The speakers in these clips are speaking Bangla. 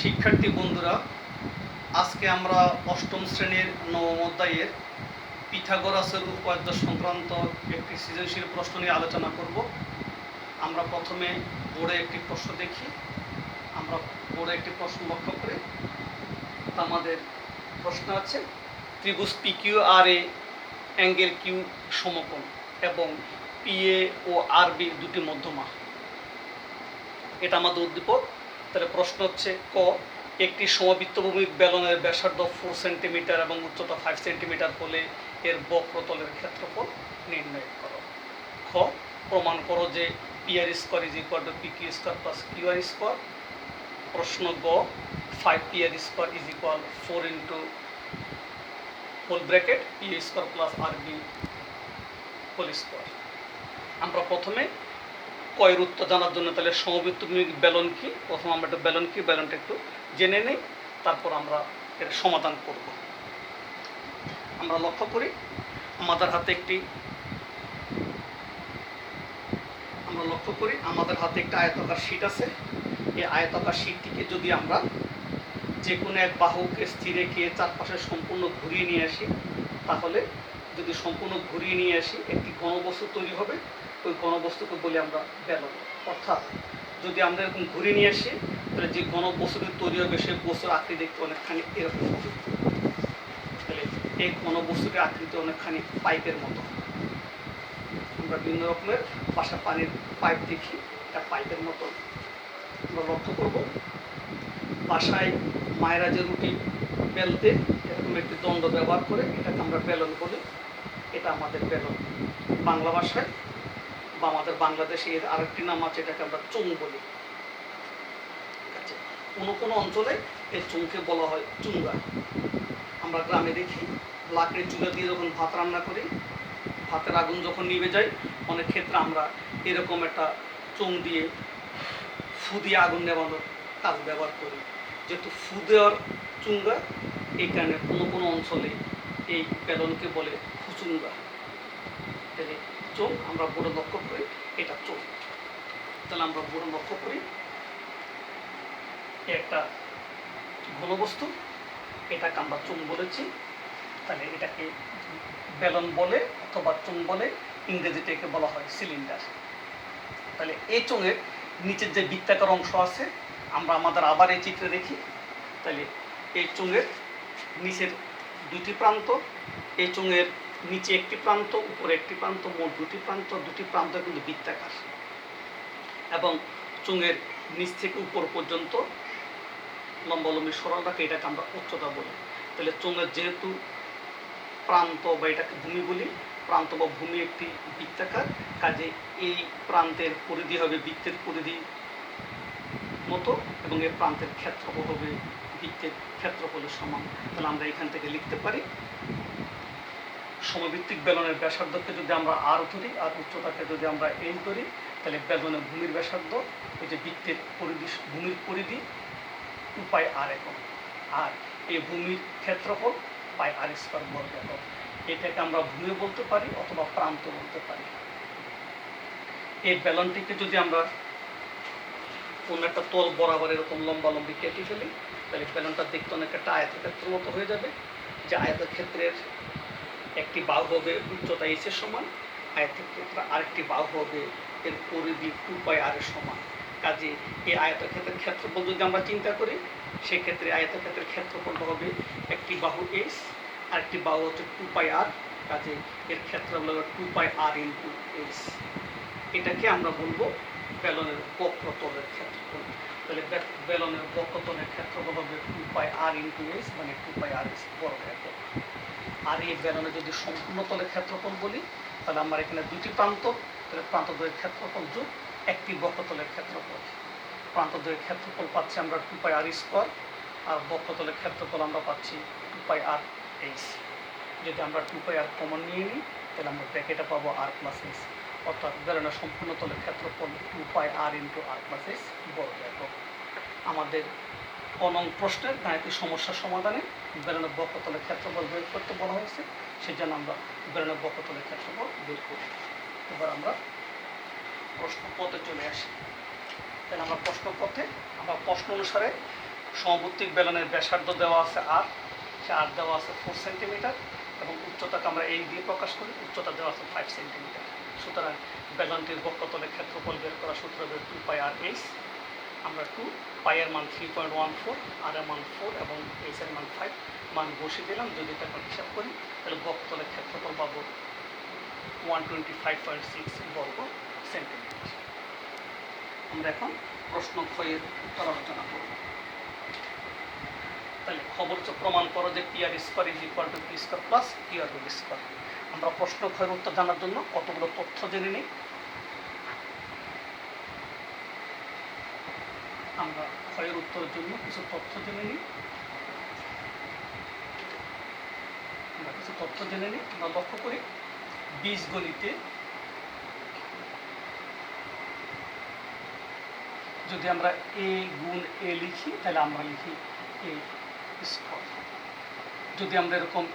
শিক্ষার্থী বন্ধুরা, আজকে আমরা অষ্টম শ্রেণীর নবম অধ্যায়ের পিথাগোরাসের উপপাদ্য সংক্রান্ত একটি সৃজনশীল প্রশ্ন নিয়ে আলোচনা করব। আমরা প্রথমে বোর্ডে একটি প্রশ্ন দেখি। আমরা বোর্ডে একটি প্রশ্ন লক্ষ্য করি। আমাদের প্রশ্ন আছে, ত্রিভুজ পিকিউ আর এ অ্যাঙ্গেল কিউ সমকোণ এবং পিএ ও আর বি দুটি মধ্যমা। এটা আমাদের উদ্দীপক। তাহলে প্রশ্ন হচ্ছে, ক, একটি সমবৃত্তভূমিক বেলনের ব্যাসার্ধ 4 সেন্টিমিটার এবং উচ্চতা 5 সেন্টিমিটার হলে এর বক্রতলের ক্ষেত্রফল নির্ণয় করো। খ, প্রমাণ করো যে P R square is equal to P Q square plus Q R square. প্রশ্ন গ, 5 P R square is equal 4 into whole bracket P square plus R B whole square. আমরা প্রথমে কয়ের উত্তর জানার জন্য তাহলে সমবৃত্তভূমিক বেলন কি, প্রথম আমরা একটু বেলনটা একটু জেনে নেই, তারপর আমরা এর সমাধান করব। আমরা লক্ষ্য করি আমাদের হাতে একটি আয়তাকার শীট আছে। এই আয়তাকার শীটটিকে যদি আমরা যে কোনো এক বাহুকে স্থির রেখে চারপাশে সম্পূর্ণ ঘুরিয়ে নিয়ে আসি, তাহলে যদি সম্পূর্ণ ঘুরিয়ে নিয়ে আসি একটি ঘনবস্তু তৈরি হবে। ওই ঘনবস্তুকে বলি আমরা বেলন। অর্থাৎ যদি আমরা এরকম ঘুরিয়ে নিয়ে আসি, তাহলে যে ঘনবস্তুটি তৈরি হবে সেই বস্তুর আকৃতি দেখতে অনেকখানি এরকম হবে। তাহলে এই ঘনবস্তুটির আকৃতি অনেকখানি পাইপের মতো। আমরা বিভিন্ন রকমের বাসা পানির পাইপ দেখি, এটা পাইপের মতো। আমরা লক্ষ্য করব বাসায় মায়েরা যে রুটি বেলতে এরকম একটি দণ্ড ব্যবহার করে, এটাকে আমরা বেলন বলি। এটা আমাদের বেলন। বাংলা ভাষায় বা আমাদের বাংলাদেশে এর আরেকটি নাম আছে, এটাকে আমরা চুং বলি। ঠিক আছে, কোনো কোনো অঞ্চলে এই চুংকে বলা হয় চুঙ্গা। আমরা গ্রামে দেখি লাকড়ির চুলা দিয়ে যখন ভাত রান্না করি, ভাতের আগুন যখন নিভে যায়, অনেক ক্ষেত্রে আমরা এরকম একটা চুং দিয়ে ফু দিয়ে আগুন নেভানোর কাজ ব্যবহার করি। যেহেতু ফু দেওয়ার চুঙ্গা, এই কারণে কোনো কোনো অঞ্চলে এই বেলনকে বলে ফুচুঙ্গা। তাহলে চোখ আমরা বড় লক্ষ্য করি, এটা চোখ। তাহলে আমরা বড় লক্ষ্য করি একটা ঘনবস্তু, এটাকে আমরা চুং বলেছি। তাহলে এটাকে বেলন বলে অথবা চুং বলে, ইংরেজিতে একে বলা হয় সিলিন্ডার। তাহলে এই চোঙের নিচের যে বৃত্তাকার অংশ আছে, আমরা আমাদের আবার এই চিত্রে দেখি। তাহলে এই চোঙের নিচের দুটি প্রান্ত, এই চোঙের নিচে একটি প্রান্ত, উপরে একটি প্রান্ত, মোট দুটি প্রান্ত কিন্তু বৃত্তাকার। এবং চোঙের নিচ থেকে উপর পর্যন্ত লম্বালম্বি সরল রাখে, এটাকে আমরা উচ্চতা বলি। তাহলে চোঙের যেহেতু প্রান্ত বা এটাকে ভূমি বলি, প্রান্ত বা ভূমি একটি বৃত্তাকার, কাজে এই প্রান্তের পরিধি হবে বৃত্তের পরিধি মতো এবং এই প্রান্তের ক্ষেত্রফল হবে বৃত্তের ক্ষেত্রফলের সমান। তাহলে আমরা এখান থেকে লিখতে পারি সমভিত্তিক বেলনের ব্যাসার্ধকে যদি আমরা আর ধরি আর উচ্চতাকে যদি আমরা এইচ ধরি, তাহলে বেলনের ভূমির ব্যাসার্ধ ওই যে বৃত্তের পরিধি, ভূমির পরিধি 2 পাই আর একক, আর এই ভূমির ক্ষেত্রফল পাই আর স্কোয়ার বর্গ একক। এটাকে আমরা ভূমি বলতে পারি অথবা প্রান্ত বলতে পারি। এই বেলনটিকে যদি আমরা কোন একটা তল বরাবর এরকম লম্বালম্বি কেটে ফেলি, তাহলে বেলনটা দেখতে অনেক একটা আয়তক্ষেত্রের মতো হয়ে যাবে। যে আয়তক্ষেত্রের একটি বাহু হবে উচ্চতা এইচ এর সমান, আয়তক্ষেত্রে আরেকটি বাহু হবে এর পরিধি 2 পাই আর এর সমান। কাজে এই আয়তক্ষেত্রের ক্ষেত্রফল যদি আমরা চিন্তা করি, সেক্ষেত্রে আয়তক্ষেত্রের ক্ষেত্রফলটা হবে একটি বাহু এইচ আর একটি বাহু হচ্ছে 2 পাই আর। কাজে এর ক্ষেত্রফল হবে 2 পাই আর ইন্টু এইচ। এটাকে আমরা বলবো বেলনের বক্রতলের ক্ষেত্রফল। তাহলে বেলনের বক্রতলের ক্ষেত্রফল হবে 2 পাই আর ইন্টু এইচ, মানে 2 পাই আর বর্গ একক। আর এই বেলনের যদি সম্পূর্ণ তলের ক্ষেত্রফল বলি, তাহলে আমরা এখানে দুটি প্রান্ত, তাহলে প্রান্তদ্বয়ের ক্ষেত্রফল যোগ একটি বক্রতলের ক্ষেত্রফল। প্রান্তদ্বয়ের ক্ষেত্রফল পাচ্ছি আমরা 2 পাই আর স্কোয়ার, আর বক্রতলের ক্ষেত্রফল আমরা পাচ্ছি 2 পাই আর এইচ। যদি আমরা 2 পাই আর কমন নিয়ে নিই, তাহলে আমরা ব্র্যাকেটে পাবো আর প্লাস এইচ। অর্থাৎ বেলনের সম্পূর্ণ তলের ক্ষেত্রফল 2 পাই আর ইন্টু আর প্লাস এইচ বর্গ একক। আমাদের নং প্রশ্নের গাণিতিক সমস্যার সমাধানে বেলনের বক্রতলের ক্ষেত্রফল বের করতে বলা হয়েছে, সেই জন্য আমরা বেলনের বক্রতলের ক্ষেত্রফল বের করি। এবার আমরা প্রশ্ন পথে চলে আসি। তাহলে আমরা প্রশ্ন পথে আমরা প্রশ্ন অনুসারে সমবর্তিক বেলনের ব্যাসার্ধ দেওয়া আছে আর, সে আর দেওয়া আছে 4 সেন্টিমিটার এবং উচ্চতাকে আমরা এই দিয়ে প্রকাশ করি, উচ্চতা দেওয়া আছে 5 সেন্টিমিটার। সুতরাং বেলনটির বক্ষতলের ক্ষেত্রফল বের করা সূত্র হবে 2 পাই আর এইচ। আমরা 2 পাই এর মান 3.14, আর এর মান 4 এবং এইচ এর মান 5 মান বসিয়ে দিলাম। যদি এটা এখন হিসাব করি তাহলে বক্ষতলের ক্ষেত্রফল পাবো 125.6 বর্গ সেন্টিমিটার। আমরা এখন প্রশ্ন ক্ষয়ের উত্তর আলোচনা করব। তাহলে খবর প্রমাণ করো যে P R square is equal to P square plus P R whole square. আমরা প্রশ্ন ক্ষয়ের উত্তর জানার জন্য কতগুলো তথ্য জেনে নিই। আমরা ক্ষয়ের উত্তরের জন্য কিছু তথ্য জেনে নিই। আমরা লক্ষ্য করি বীজগণিতে যদি আমরা এ গুণ এ লিখি তাহলে আমরা লিখি এ স্কোয়ার। যদি আমরা এরকম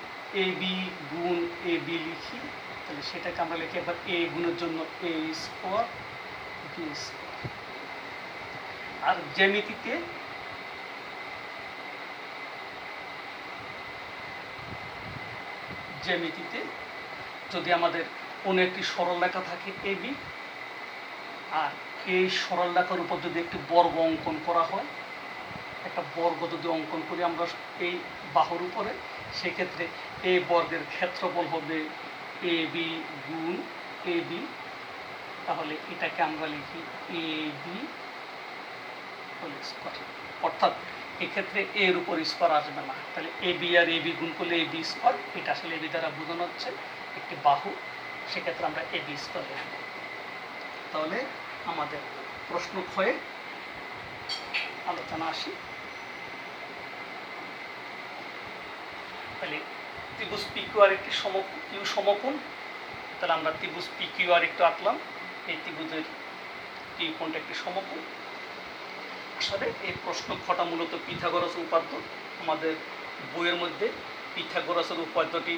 এ বি গুণ এ বি লিখি তাহলে সেটাকে আমরা লিখি এবার এ গুণের জন্য এ স্কোয়ার বি স্কোয়ার। আর জ্যামিতিতে যদি আমাদের কোনো একটি সরলরেখা থাকে এ বি, আর এই সরলরেখার উপর যদি একটি বর্গ অঙ্কন করা হয়, একটা বর্গ যদি অঙ্কন করি আমরা এই বাহুর উপরে, সেক্ষেত্রে এই বর্গের ক্ষেত্রফল হবে এ বি গুণ এ বি। তাহলে এটাকে আমরা লিখি এ বি হোল স্কোয়ার। অর্থাৎ এক্ষেত্রে এর উপর স্কোয়ার আসবে না, তাহলে A B R A B গুণ করলে এ বি স্কোয়ার। এটা আসলে এ বি দ্বারা বোঝানো হচ্ছে একটি বাহু, সেক্ষেত্রে আমরা এ বি স্কোয়ার লিখব। তাহলে আমাদের প্রশ্ন ক্ষয়ে আলোচনা আসি। তাহলে ত্রিভুজ পি কিউ আর একটি কিউ সমকোণ। তাহলে আমরা ত্রিভুজ পি কিউ আর একটু আঁকলাম। এই ত্রিভুজের কিউ কোণটা একটি সমকোণ। আসলে এই প্রশ্ন খটা মূলত পিথাগোরাস উপাদ্য। আমাদের বইয়ের মধ্যে পিথাগোরাসের উপাদ্যটি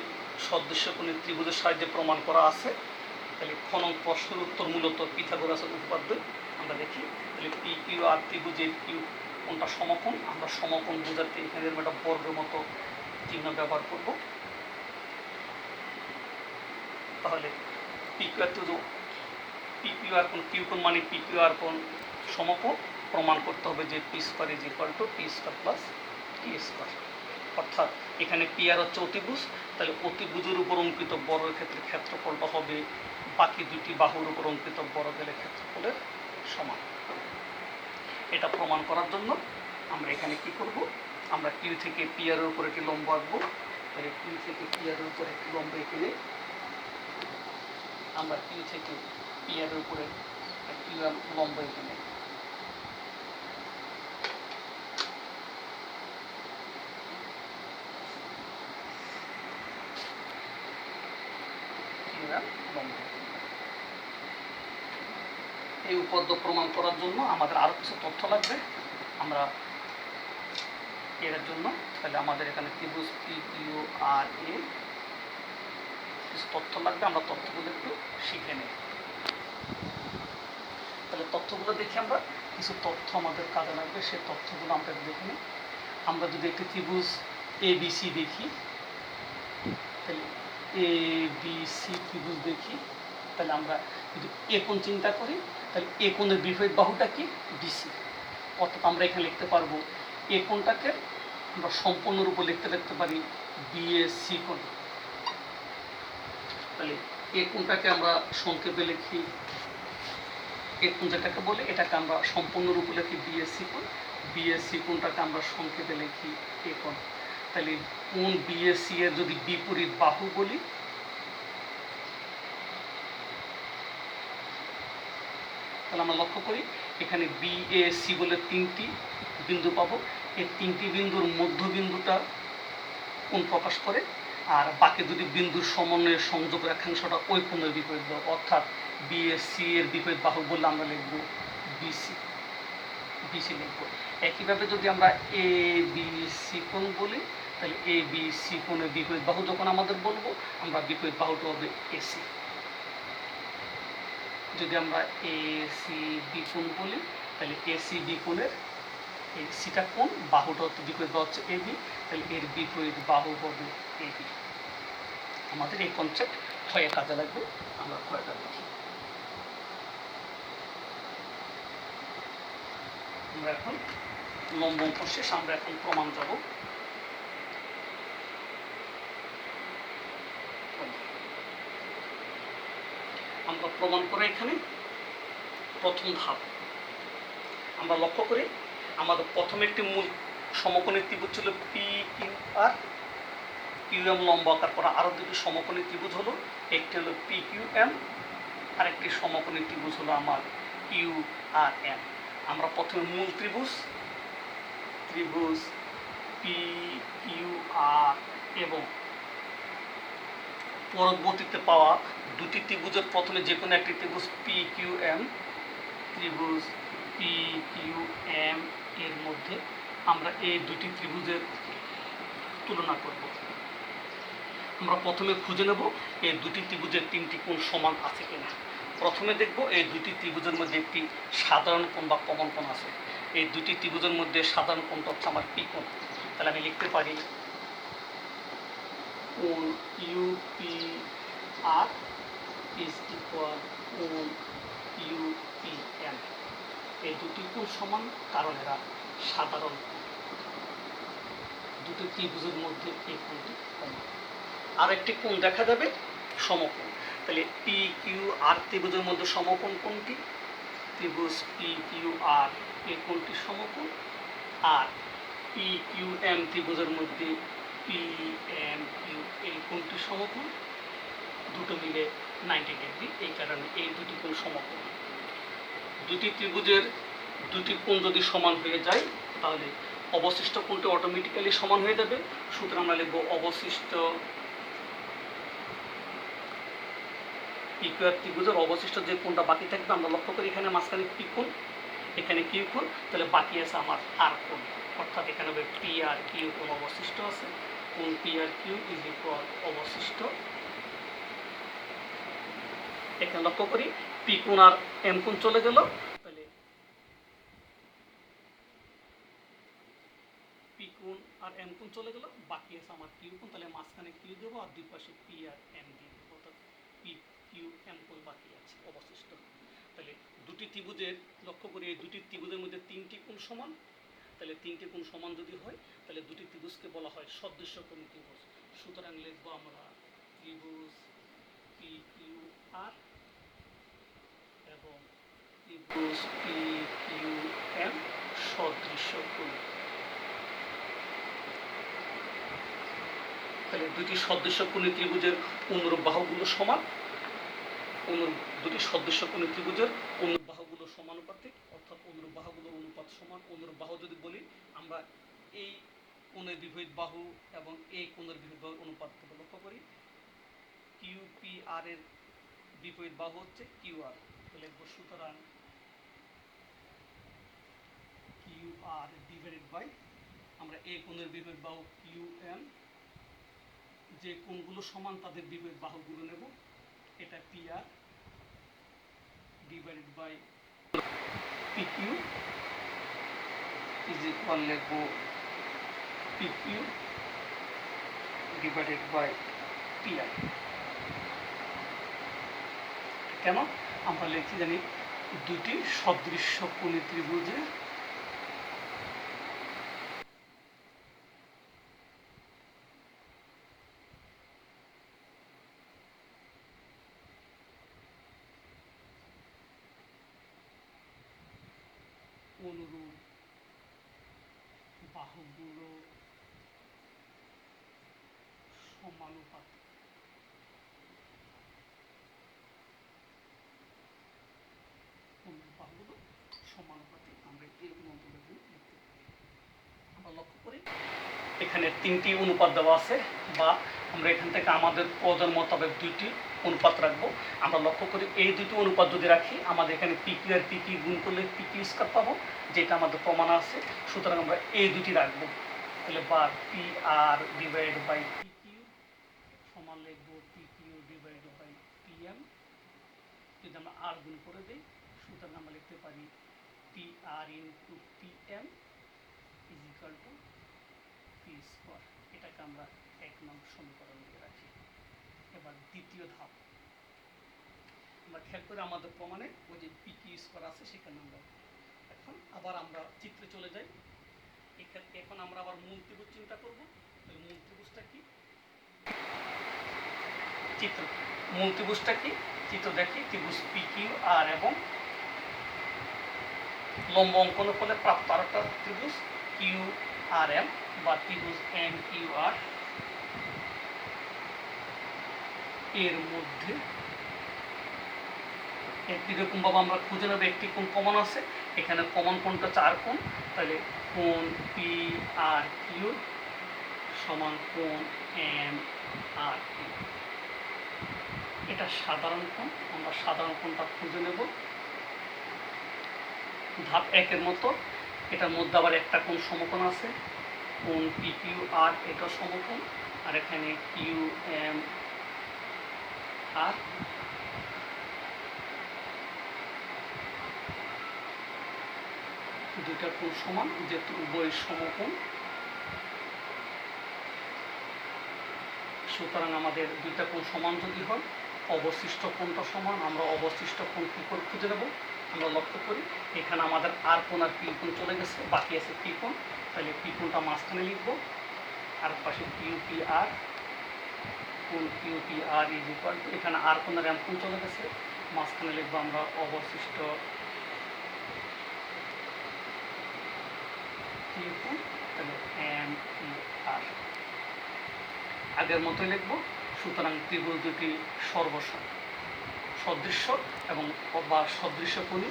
সদৃশ্যকোণী ত্রিভুজের সাহায্যে প্রমাণ করা আছে। তাহলে প্রশ্নের উত্তর মূলত পিথাগোরাসের উপপাদ্য আমরা দেখি। তাহলে পি কিউ আর ত্রিভুজের কিউ কোনটা সমকোণ, আমরা সমকোণ বোঝাতে এখানে একটা বর্গের মতো চিহ্ন ব্যবহার করব। তাহলে পি কিউ আর কোণ কিউ কোণ মানে পি কিউ আর কোণ সমকোণ প্রমাণ করতে হবে যে P square is equal to P square plus P square. অর্থাৎ এখানে পি আর হচ্ছে অতিভুজ, তাহলে অতিভুজের উপর অঙ্কিত বর্গের ক্ষেত্রে ক্ষেত্রফলটা হবে বাকি দুটি বাহুর উপর অঙ্কিত বর্গের ক্ষেত্রফলের সমান। এটা প্রমাণ করার জন্য আমরা এখানে কি করব, আমরা কিউ থেকে পি আর এর উপর একটি লম্ব আঁকবো। তাহলে কিউ থেকে পি আর এর উপর একটি লম্ব এখানে আমরা কিউ থেকে পি আর এর উপরে একটি লম্ব এখানে এই উপপাদ্য প্রমাণ করার জন্য আমাদের আরো কিছু তথ্য লাগবে আমরা এর জন্য। তাহলে আমাদের এখানে ত্রিভুজ পি কিউ আর এ কিছু তথ্য লাগবে, আমরা তথ্যগুলো একটু শিখে নিই। তাহলে তথ্যগুলো দেখি আমরা কিছু তথ্য আমাদের কাজে লাগবে, সেই তথ্যগুলো আমরা দেখে নিই। আমরা যদি একটি ত্রিভুজ এ বি সি দেখি, তাহলে এ বি সি ত্রিভুজ দেখি, তাহলে আমরা যদি এ কোণ চিন্তা করি তাহলে এ কোণের বিপরীত বাহুটা কি বিসি। অর্থাৎ আমরা এখানে লিখতে পারবো এ কোণটাকে আমরা সম্পূর্ণরূপে লিখতে পারি বিএসি কোণ। তাহলে এ কোণটাকে আমরা সংক্ষেপে লিখি, এ কোণ যেটাকে বলে এটাকে আমরা সম্পূর্ণরূপে লিখি বিএসি কোণ। বিএসি কোণটাকে আমরা সংক্ষেপে লিখি এ কোণ। তাহলে কোণ বিএসি এর যদি বিপরীত বাহু বলি, তাহলে আমরা লক্ষ্য করি এখানে বিএসি বলে তিনটি বিন্দু পাবো। এই তিনটি বিন্দুর মধ্যবিন্দুটা কোণ প্রকাশ করে, আর বাকি দুটি বিন্দুর সমন্বয়ের সংযোগ রেখাংশটা ওই কোণের বিপরীত বাহু। অর্থাৎ বিএসি এর বিপরীত বাহু বললে আমরা লিখব বিসি, বিসি লিখব। একইভাবে যদি আমরা এ বি সি কোণ বলি, তাহলে এ বি সি কোণের বিপরীত বাহু যখন আমাদের বলবো, আমরা বিপরীত বাহুটা হবে এসি। যদি আমরা এ সি বি কোণ বলি, তাহলে এ সি বি কোণের এই সিটা কোণ, বাহুটা হচ্ছে বিপরীত বাহু হচ্ছে এবি, তাহলে এর বিপরীত বাহু হবে এবি। আমাদের এই কনসেপ্ট ক্ষয়ে কাজে লাগবে, আমরা ক্ষয়টা দেখি। আমরা এখন লম্ব অঙ্কন শেষ, আমরা এখন প্রমাণ যাব। আমরা প্রমাণ করে এখানে প্রথম ধাপ আমরা লক্ষ্য করি, আমাদের প্রথম একটি মূল সমকোণী ত্রিভুজ ছিল পি কিউ আর, কিউ এম লম্ব আকার করা আরও দুটি সমকোণী ত্রিভুজ হলো, একটি হলো পি কিউ এম, আর একটি সমকোণী ত্রিভুজ হলো আমার কিউ আর এম। আমরা প্রথমে মূল ত্রিভুজ পি কিউ আর এবং পরবর্তীতে পাওয়া দুটি ত্রিভুজের প্রথমে যে কোনো একটি ত্রিভুজ পি কিউ এম এর মধ্যে আমরা এই দুটি ত্রিভুজের তুলনা করব। আমরা প্রথমে খুঁজে নেব এই দুটি ত্রিভুজের তিনটি কোণ সমান আছে কিনা। প্রথমে দেখব এই দুটি ত্রিভুজের মধ্যে একটি সাধারণ কোণ বা কমন কোণ আছে। এই দুটি ত্রিভুজের মধ্যে সাধারণ কোণটা হচ্ছে আমার পি কোণ। তাহলে আমি লিখতে পারি কোণ ইউপিআর ইজ ইকুয়াল কোণ ইউপিএম। এই দুটি কোণ সমান কারণ এরা সাধারণ কোণ। দুটি ত্রিভুজের মধ্যে এই কোণটি সমান। আর একটি কোণ দেখা যাবে সমকোণ। তাহলে পি কিউ আর ত্রিভুজের মধ্যে সমকোণ কোণটি? ত্রিভুজ পি কিউ আর এই কোণটি সমকোণ। আর পি কিউ এম ত্রিভুজের মধ্যে পি এম কিউ এই কোণটি সমকোণ। দুটো মিলে 90 ডিগ্রি, এই কারণে এই দুটি কোণ সমকোণ। দুটি ত্রিভুজের দুটি কোণ যদি সমান হয়ে যায় তাহলে অবশিষ্ট কোণটি অটোমেটিক্যালি সমান হয়ে যাবে। সুতরাং আমরা লিখব অবশিষ্ট পিকিউআর ত্রিভুজের অবশিষ্ট যে কোণটা বাকি থাকবে, আমরা লক্ষ্য করি এখানে মাঝখানে পি কোণ, এখানে কিউ কোণ, তাহলে বাকি আছে আমার আর কোণ, অর্থাৎ এখানে হবে পি আর কিউ কোণ অবশিষ্ট আছে। কোণ P R Q is equal অবশিষ্ট। এখানে লক্ষ্য করি পি কোণ আর এম কোণ চলে গেল, তাহলে পি কোণ আর এম কোণ চলে গেল, বাকি আছে আমার কিউ কোণ। তাহলে মাঝখানে কিউ দেবো আর দুই পাশে পি আর এম দিয়ে দেবো, অর্থাৎ পি কিউ এম কোণ বাকি আছে অবশিষ্ট। তাহলে দুটি ত্রিভুজের লক্ষ্য করি এই দুটি ত্রিভুজের মধ্যে তিনটি কোণ সমান। তাহলে তিনটি কোণ সমান যদি হয় তাহলে দুটি ত্রিভুজকে বলা হয় সদৃশ্যকোণী ত্রিভুজ। সুতরাং লিখবো আমরা ত্রিভুজ পি কিউ আর এবং ত্রিভুজ পি কিউ এম সদৃশ্যকোণী। তাহলে দুটি সদৃশ্যকোণী ত্রিভুজের অনুরূপ বাহুগুলো সমান। দুটি সদৃশ্যকোণী ত্রিভুজের অনুরূপ বাহুগুলো সমানুপাতিক, অর্থাৎ অনুরূপ বাহুগুলোর অনুপাত সমান। অনুরূপ বাহু যদি বলি আমরা এই কোণের বিপরীত বাহু এবং এই কোণের বিপরীত বাহুর অনুপাত লক্ষ্য করি। কিউ পি আর এর বিপরীত বাহু হচ্ছে কিউ আর, তাহলে সুতরাং কিউ আর ডিভাইডেড বাই আমরা এই কোণের বিপরীত বাহু কিউ এম, যে কোণগুলো সমান তাদের বিপরীত বাহুগুলো নেব। এটা P R divided by P Q is equal লিখবো P Q divided by P R. কেন আমরা লিখছি জানি দুটি সদৃশ্যকোণী ত্রিভুজে অনুরূপ বাহুগুলো সমানুপাতিক। বাহুগুলো সমানুপাতিক আমরা এই মন্তব্য লিখতে পারি। আমরা লক্ষ্য করি এখানে তিনটি অনুপাত দেওয়া আছে, বা আমরা এখান থেকে আমাদের প্রয়োজন মোতাবেক দুইটি অনুপাত রাখবো। আমরা লক্ষ্য করি এই দুটি অনুপাত যদি রাখি আমাদের এখানে পি কিউ আর পি কিউ গুণ করলে পি কিউ স্কয়ার পাবো, যেটা আমাদের প্রমাণ আছে। সুতরাং আমরা এই দুটি রাখবো। তাহলে বা P R divide by P Q সমান লিখবো P Q divide by P M. যদি আমরা আর গুণ করে দিই সুতরাং আমরা লিখতে পারি P R into P M রাখবো পি স্কোয়ার, এটাকে আমরা 1 নং সমীকরণ দিয়ে রাখি। এবার দ্বিতীয় ধাপ আমরা খেয়াল করে আমাদের প্রমাণে ওই যে পি কিউ স্কোয়ার আছে সেখানে আমরা এখন আবার আমরা চিত্রে চলে যাই। এখন আমরা আবার মূল ত্রিভুজ চিন্তা করব। তাহলে মূল ত্রিভুজটা কি, চিত্র মূল ত্রিভুজটা কি, চিত্র দেখি ত্রিভুজ পি কিউ আর এবং লম্ব অঙ্কন ফলে প্রাপ্ত আরেকটা ত্রিভুজ কিউ আর এম বা ত্রিভুজ এম কিউ আর, এর মধ্যে একই রকমভাবে আমরা খুঁজে নেব একটি কোণ কমন আছে। এখানে কমন কোণটা 4 কোণ, তাহলে কোণ পি আর কিউ সমান কোণ এম আর কিউ। এটা সাধারণ কোণ, আমরা সাধারণ কোণটা খুঁজে নেব। ধাপ 1 এর মতো এটার মধ্যে আবার একটা কোণ সমকোণ আছে, কোণ পি কিউ আর, এটা সমকোণ, আর এখানে কিউ এম আর। দুইটা কোণ সমান যেহেতু উভয় সমকোণ, সুতরাং আমাদের দুইটা কোণ সমান যদি হয় অবশিষ্ট কোণটা সমান। আমরা অবশিষ্ট কোণ কি করে খুঁজে নেব, আমরা লক্ষ্য করি এখানে আমাদের আর কোণ আর পি কোণ চলে গেছে, বাকি আছে পি কোণ। তাহলে পি কোণটা মাঝখানে লিখব, আর পাশে কিউ পি আর, কোণ Q P R is equal to, এখানে আর কোণের এম কোণ চলে গেছে, মাঝখানে লিখবো আমরা অবশিষ্ট কিউ কোণ, তাহলে এম ই আর আগের মতোই লিখবো। সুতরাং ত্রিভুজ দুটি সদৃশ্য এবং বা সদৃশ্য কোণী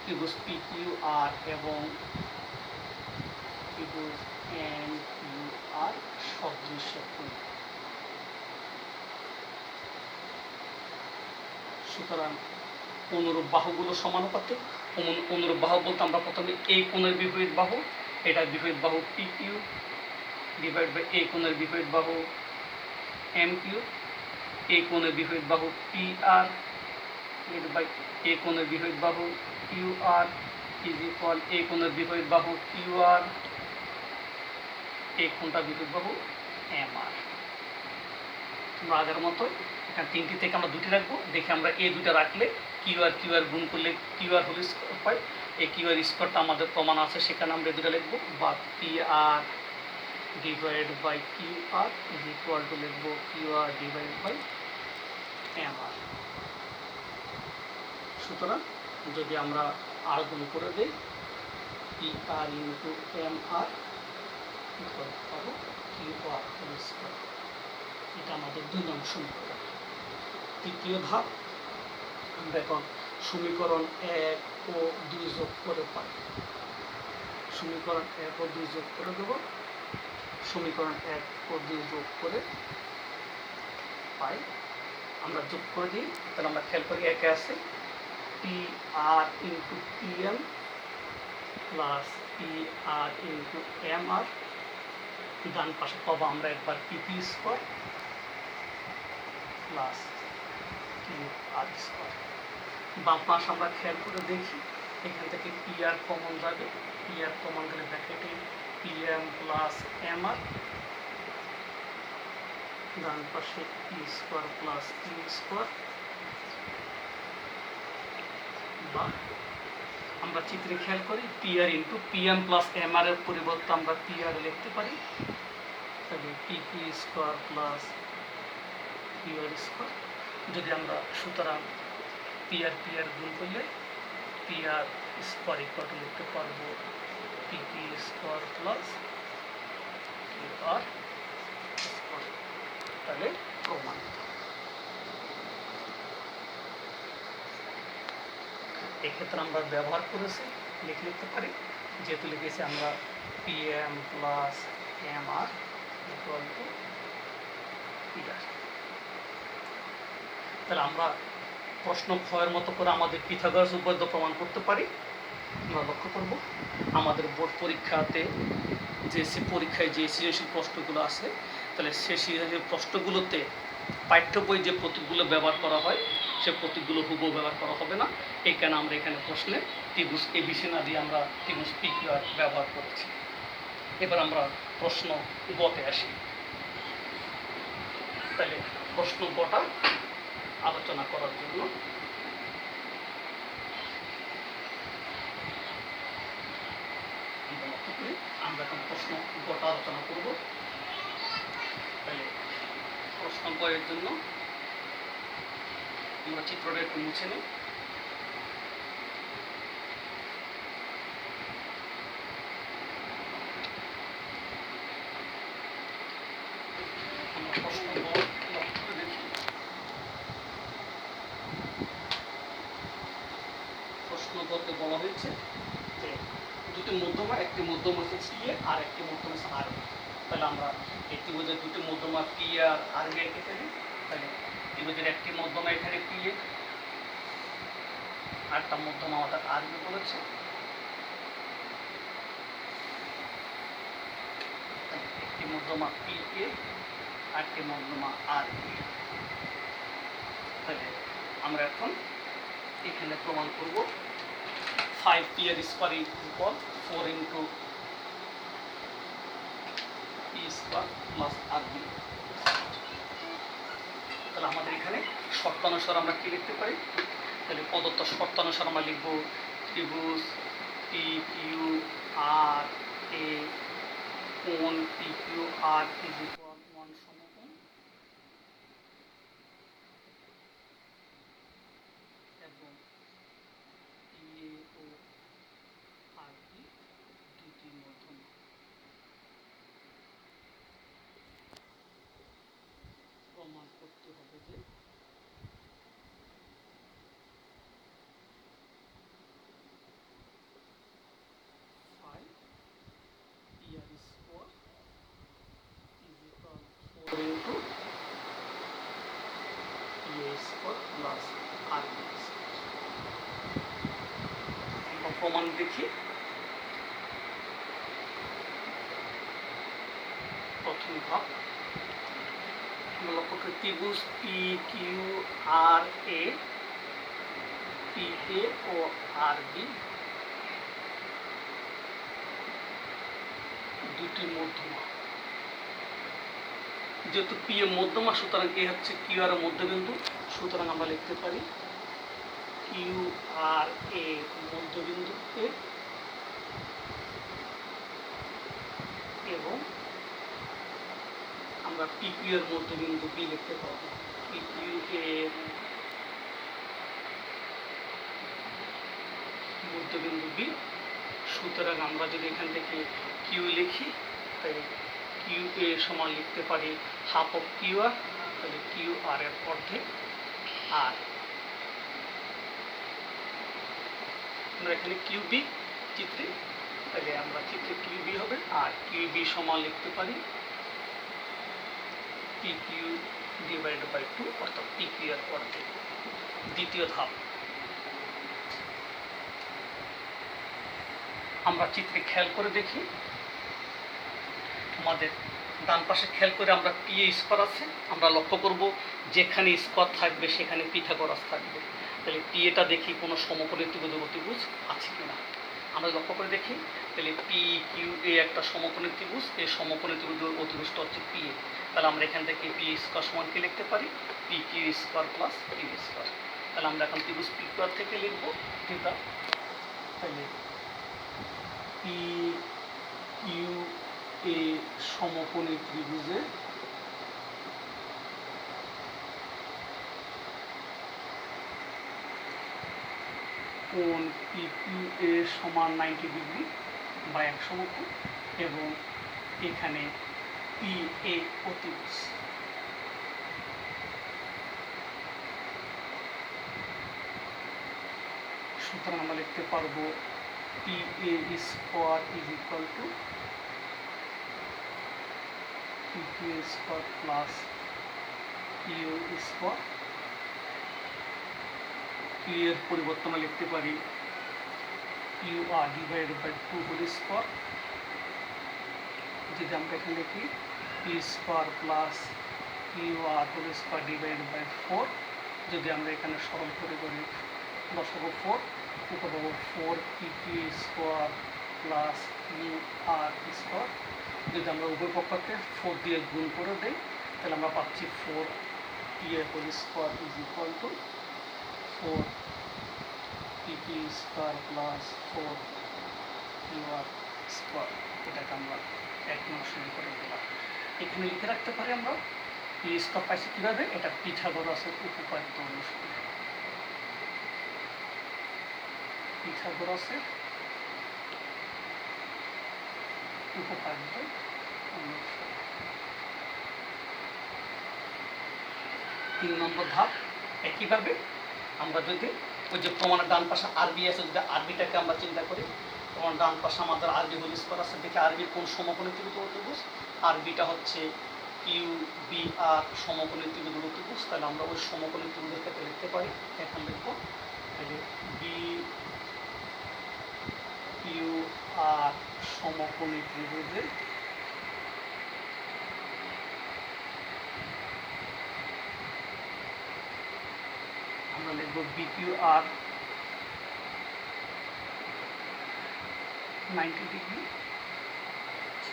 ত্রিভুজ পি কিউ আর এবং ত্রিভুজ এম কিউ আর সদৃশ্য কোণী। সুতরাং অনুরূপ বাহুগুলো সমানুপাতিক। অনুরূপ বাহু বলতে আমরা প্রথমে এই কোণের বিপরীত বাহু, এটা বিপরীত বাহু পি কিউ ডিভাইড বাই এই কোণের বিপরীত বাহু এম কিউ, এই কোণের বিপরীত বাহু পি আর বাই এই কোণের বিপরীত বাহু কিউ আর ইজ ইকুয়াল এই কোণের বিপরীত বাহু কিউ আর, এই কোণটা বিপরীত বাহু এম আর। আমরা আগের মতো এখানে 3টি থেকে আমরা 2টি রাখবো। দেখে আমরা এই 2টা রাখলে কিউ আর গুণ করলে কিউ আর হোল স্কোয়ার পাই। এই কিউ আর স্কোয়ারটা আমাদের প্রমাণ আছে, সেখানে আমরা 2টা লিখবো, বা P R divide by Q R is equal to লিখবো Q R divide by M R. সুতরাং যদি আমরা আর গুণ করে দিই P R into M R পাবো কিউ আর হোল স্কোয়ার। এটা আমাদের 2 নং সমীকরণ। তৃতীয় ধাপ আমরা এখন সমীকরণ 1 ও 2 যোগ করে পাই। সমীকরণ 1 ও 2 যোগ করে দেব। সমীকরণ 1 ও 2 যোগ করে পাই, আমরা যোগ করে দিই। তাহলে আমরা খেয়াল করি একে আছে P R into P M plus P R into M R, ডান পাশে পাবো আমরা একবার P P square plus Q R square. বাম পাশ আমরা খেয়াল করে দেখি, এখান থেকে পি আর কমন যাবে, পি আর কমন গেলে ব্র্যাকেটে P M plus M R, ডান পাশে P square plus Q square, বা আমরা চিত্রে খেয়াল করি P R into P M plus M R এর পরিবর্তে আমরা পি আর লিখতে পারি। তাহলে P P square plus Q R square. যদি আমরা সুতরাং পি আর গুণ করলে P R square equal to লিখতে পারবো P P square plus Q R square. তাহলে প্রমাণ। এক্ষেত্রে আমরা ব্যবহার করেছি, লিখতে পারি, যেহেতু লিখেছি আমরা P M plus M R equal to P R. তাহলে আমরা প্রশ্ন ক্ষয়ের মতো করে আমাদের পিথাগোরাস উপপাদ্য প্রমাণ করতে পারি। আমরা লক্ষ্য করব আমাদের বোর্ড পরীক্ষাতে যে পরীক্ষায় যে সৃজনশীল প্রশ্নগুলো আছে, তাহলে সেই সৃজনশীল প্রশ্নগুলোতে পাঠ্য বই যে প্রতীকগুলো ব্যবহার করা হয় সে প্রতীকগুলো হুবহু ব্যবহার করা হবে না। এই কারণে আমরা এখানে প্রশ্নে ত্রিভুজ এবিসি না দিয়ে আমরা ত্রিভুজ পি কিউ আর ব্যবহার করেছি। এবার আমরা প্রশ্ন গতে আসি। তাহলে প্রশ্ন গটা আলোচনা করার জন্য আমরা এখন প্রশ্ন গটা আলোচনা করব। তাহলে প্রশ্ন গয়ের জন্য আমরা চিত্রটা একটু মুছে নিই। প্রশ্ন গ লক্ষ্য করে দেখি। প্রশ্ন গতে বলা হয়েছে যে দুটি মধ্যমা, একটি মধ্যম হচ্ছে সি এ আর একটি মধ্যম হচ্ছে আর বি। তাহলে আমরা একটি বোঝে দুটি মধ্যমা পি আর আর বি এঁকে ফেলি। তাহলে ত্রিভুজের একটি মধ্যমা এখানে পি এ, আরটা মধ্যমা আমাদের আর বি বলেছে। একটি মধ্যমা পি এ, আরটি মধ্যমা আর বি। তাহলে আমরা এখন এখানে প্রমাণ করব 5p r square equal 4 into p square plus rb। তাহলে আমাদের এখানে শর্তানুসার আমরা কি লিখতে পারি? তাহলে প্রদত্ত শর্তানুসার আমরা লিখব ত্রিভুজ পি কিউ আর এ কোণ P Q R is equal 1 সমকোণ এবং পি এ ও আর বি দুটি মধ্যমা। প্রমাণ করতে হবে যে প্রমাণ দেখি। প্রথম ধাপ আমরা লক্ষ্য করি ত্রিভুজ পি কিউ আর এ, পি এ ও আর বি দুটি মধ্যমা। যেহেতু পি এ মধ্যমা সুতরাং এ হচ্ছে কিউ আর মধ্যবিন্দু, সুতরাং আমরা লিখতে পারি কিউ আর এ মধ্যবিন্দু এ এবং আমরা পি কিউ এর মধ্যবিন্দু বি লিখতে পারবো পি কিউ এর মধ্যবিন্দু বি। সুতরাং আমরা যদি এখান থেকে কিউ লিখি তাই কিউ এ সমান লিখতে পারি হাফ অফ কিউ আর, তাহলে কিউ আর এর অর্ধেক। আর আমরা এখানে কিউ বি চিত্রে, তাহলে আমরা চিত্রে কিউ বি হবে আর কিউ বি সমান লিখতে পারি পি কিউ ডিভাইডেড বাই 2 অর্থাৎ পি কিউ এর অর্ধেক। দ্বিতীয় ধাপ আমরা চিত্রে খেয়াল করে দেখি। আমাদের ডান পাশে খেয়াল করে আমরা পি এ স্কয়ার আছে, আমরা লক্ষ্য করব যেখানে স্কয়ার থাকবে সেখানে পিথাগোরাস থাকবে। তাহলে পি এটা দেখি কোনো সমকোণী ত্রিভুজ অতিভুজ আছে কিনা আমরা লক্ষ্য করে দেখি। তাহলে পি কিউ এ একটা সমকোণী ত্রিভুজ, এই সমকোণী ত্রিভুজ অতিভুজটা হচ্ছে পি এ। তাহলে আমরা এখান থেকে পি স্কয়ার সমান কি লিখতে পারি P Q square plus P square. তাহলে আমরা এখন ত্রিভুজ পি কিউ আর থেকে লিখবো যেটা, তাহলে পি কিউ এ সমকোণী ত্রিভুজে কোণ পি কিউ এ সমান 90 ডিগ্রি বা এক সমকোণ এবং এখানে পি এ অতিভুজ। সুতরাং আমরা লিখতে পারবো P A square is equal to P Q square plus Q square. Q এর পরিবর্তন আমরা লিখতে পারি Q R divided by 2 whole square. যদি আমরা এখানে লিখি P square plus Q R whole square divided by 4, যদি আমরা এখানে সরল করে করি 10 4 উপর 4 P Q square plus U R square. যদি আমরা উভয় পক্ষকে 4 দিয়ে গুণ করে দেই তাহলে আমরা পাচ্ছি 4 P A whole square is equal to 4 P P square plus 4 U R square. এটাকে আমরা 1 নং সমীকরণ দিলাম। এখানে লিখে রাখতে পারি আমরা পি স্কোয়ার পাইছি কীভাবে, এটা পিথাগোরাসের উপপাদ্য অনুসারে। পিথাগোরাসের উপপাদ্য অনুসারে। 3 নম্বর ধাপ একইভাবে আমরা যদি ওই যে প্রমাণের ডান পাশে আরবি আছে, যদি আরবিটাকে আমরা চিন্তা করি, প্রমাণ ডান পাশে আমাদের আরবি হোল স্কোয়ার আছে, দেখি আরবির কোন সমকোণী ত্রিভুজ অতিভুজ। আরবিটা হচ্ছে ইউ বি আর সমকোণী ত্রিভুজ অতিভুজ। তাহলে আমরা ওই সমকোণী ত্রিভুজের ক্ষেত্রে লিখতে পারি, এখন লিখবো তাহলে বি ইউ আর সমকোণী ত্রিভুজের আমরা লিখবো বি কিউ আর 90 ডিগ্রি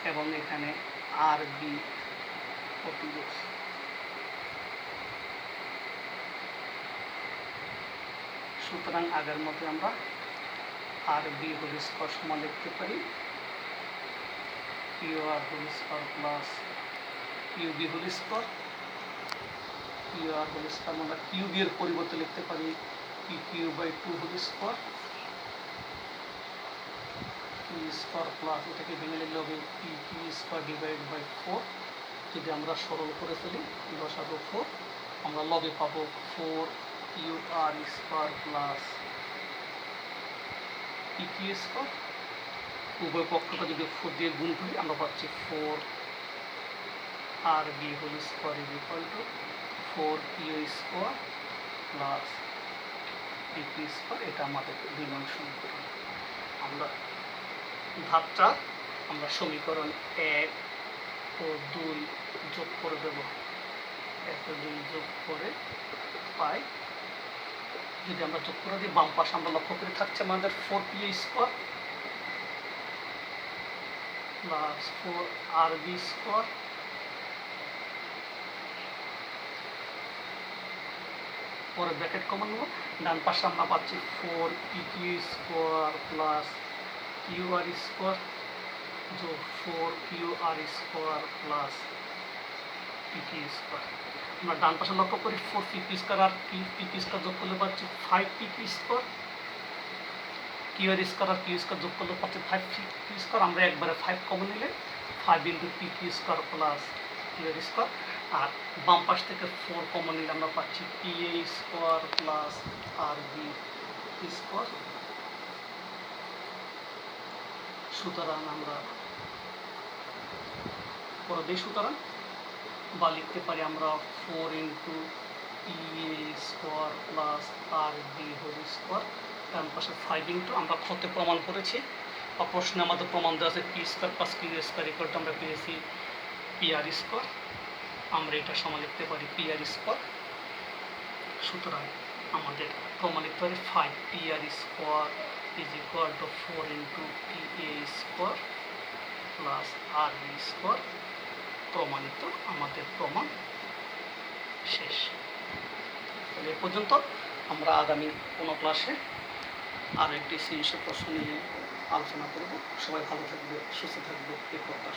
এবং এখানে আর বি অতিভুজ। সুতরাং আগের মতো আমরা আর বি হোল স্কোয়ার সমান লিখতে পারি Q R whole square plus Q B whole square. Q R whole square আমরা কিউ বি এর পরিবর্তে লিখতে পারি P Q by 2 whole square square plus এটাকে ভেঙে লিখলে হবে P Q square divide by 4। যদি আমরা সরল করে ফেলি লসাগু 4, আমরা লবে পাবো 4 Q R square plus P Q square. উভয় পক্ষকে যদি 4 দিয়ে গুণ করি আমরা পাচ্ছি 4 R B whole square is equal to 4 Q square plus P Q square. এটা আমাদের 2 নং সমীকরণ। আমরা ধাপ 4 আমরা সমীকরণ 1 ও 2 যোগ করে দেব। 1 ও 2 যোগ করে পাই। যদি আমরা যোগ করে দিই বাম পাশে আমরা লক্ষ্য করে থাকছে আমাদের 4 P square plus 4 R B square পরে ব্র্যাকেট কমন নেব। ডান পাশে আমরা পাচ্ছি 4 P Q square plus Q R square যোগ 4 Q R square plus P Q square. আমরা ডান পাশে লক্ষ্য করি 4 পি কিউ স্কোয়ার আর পি কিউ স্কোয়ার যোগ করলে পাচ্ছি 5 P Q square. Q R square আর কিউ স্কোয়ার যোগ করলে পাচ্ছি 5 পি কিউ স্কোয়ার। আমরা একবারে 5 কমন নিলে 5 into P Q square plus Q R square. আর বাম পাশ থেকে 4 কমন নিলে আমরা পাচ্ছি P A square plus R B square. সুতরাং আমরা পরে দিই সুতরাং বা লিখতে পারি আমরা 4 into P A square plus R B whole square. ডান পাশে 5 ইন্টু আমরা ক্ষতে প্রমাণ করেছি বা প্রশ্নে আমাদের প্রমাণ দেওয়া আছে P square plus Q square equal to আমরা পেয়েছি পি আর স্কোয়ার। আমরা এটা সমান লিখতে পারি পি আর স্কোয়ার। সুতরাং আমাদের প্রমাণ লিখতে পারি 5 P R square is equal to 4 into P A square plus R B square. প্রমাণিত। আমাদের প্রমাণ শেষ। তাহলে এ পর্যন্ত। আমরা আগামী কোনো ক্লাসে আরও একটি সৃজনশীল প্রশ্ন নিয়ে আলোচনা করব। সবাই ভালো থাকবে, সুস্থ থাকবে, এ প্রত্যাশা।